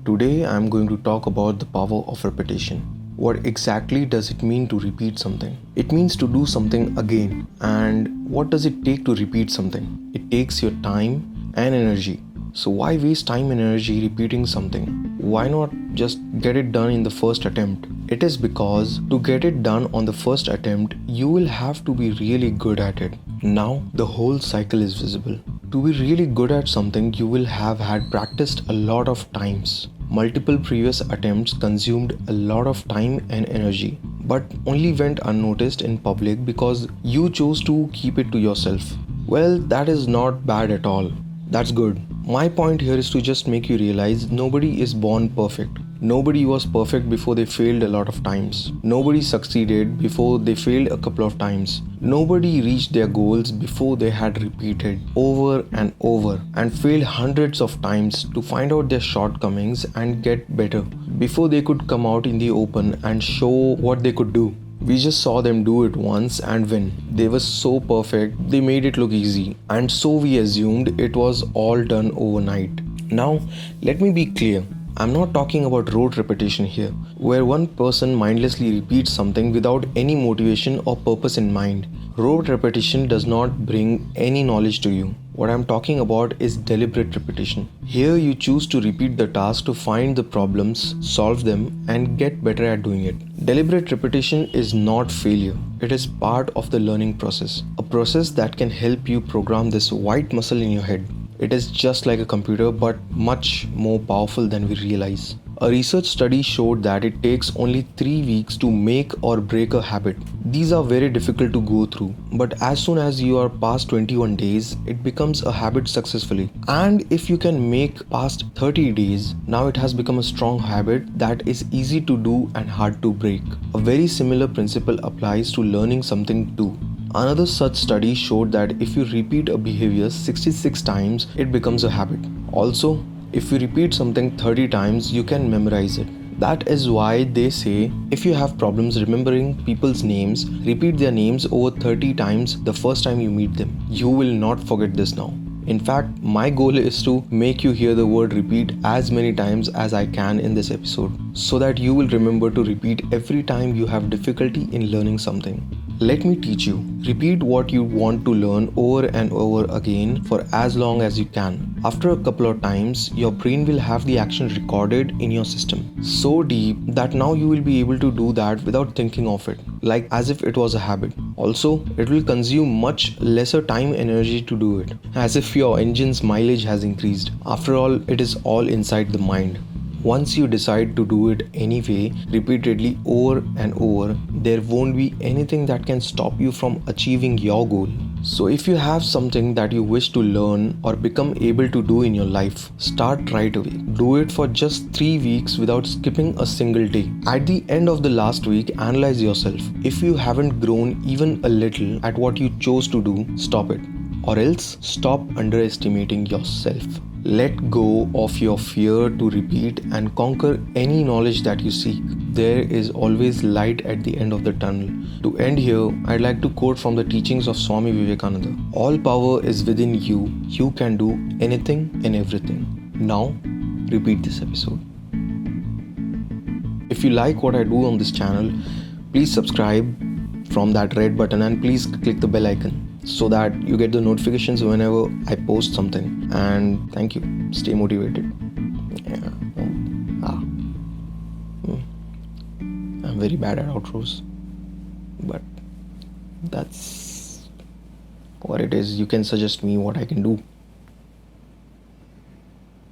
Today I'm going to talk about the power of repetition. What exactly does it mean to repeat something? It means to do something again. And what does it take to repeat something? It takes your time and energy. So why waste time and energy repeating something? Why not just get it done in the first attempt? It is because to get it done on the first attempt, you will have to be really good at it. Now the whole cycle is visible. To be really good at something, you will have had practiced a lot of times. Multiple previous attempts consumed a lot of time and energy, but only went unnoticed in public because you chose to keep it to yourself. Well, that is not bad at all. That's good. My point here is to just make you realize nobody is born perfect. Nobody was perfect before they failed a lot of times. Nobody succeeded before they failed a couple of times. Nobody reached their goals before they had repeated over and over and failed hundreds of times to find out their shortcomings and get better before they could come out in the open and show what they could do. We just saw them do it once and win. They were so perfect, they made it look easy, and so we assumed it was all done overnight. Now, let me be clear. I'm not talking about rote repetition here, where one person mindlessly repeats something without any motivation or purpose in mind. Rote repetition does not bring any knowledge to you. What I'm talking about is deliberate repetition. Here you choose to repeat the task to find the problems, solve them, and get better at doing it. Deliberate repetition is not failure. It is part of the learning process. A process that can help you program this white muscle in your head. It is just like a computer but much more powerful than we realize. A research study showed that it takes only 3 weeks to make or break a habit. These are very difficult to go through, but as soon as you are past 21 days, it becomes a habit successfully. And if you can make past 30 days, now it has become a strong habit that is easy to do and hard to break. A very similar principle applies to learning something too. Another such study showed that if you repeat a behavior 66 times, it becomes a habit. Also, if you repeat something 30 times, you can memorize it. That is why they say if you have problems remembering people's names, repeat their names over 30 times the first time you meet them. You will not forget this now. In fact, my goal is to make you hear the word repeat as many times as I can in this episode, so that you will remember to repeat every time you have difficulty in learning something. Let me teach you. Repeat what you want to learn over and over again for as long as you can. After a couple of times, your brain will have the action recorded in your system so deep that now you will be able to do that without thinking of it, like as if it was a habit. Also, it will consume much lesser time and energy to do it, as if your engine's mileage has increased. After all, it is all inside the mind. Once you decide to do it anyway, repeatedly over and over, there won't be anything that can stop you from achieving your goal. So if you have something that you wish to learn or become able to do in your life, start right away. Do it for just 3 weeks without skipping a single day. At the end of the last week, analyze yourself. If you haven't grown even a little at what you chose to do, stop it. Or else, stop underestimating yourself. Let go of your fear to repeat and conquer any knowledge that you seek. There is always light at the end of the tunnel. To end here, I'd like to quote from the teachings of Swami Vivekananda. All power is within you. You can do anything and everything. Now, repeat this episode. If you like what I do on this channel, please subscribe from that red button and please click the bell icon, so that you get the notifications whenever I post something. And thank you. Stay motivated. I'm very bad at outros, but that's what it is. You can suggest me what I can do.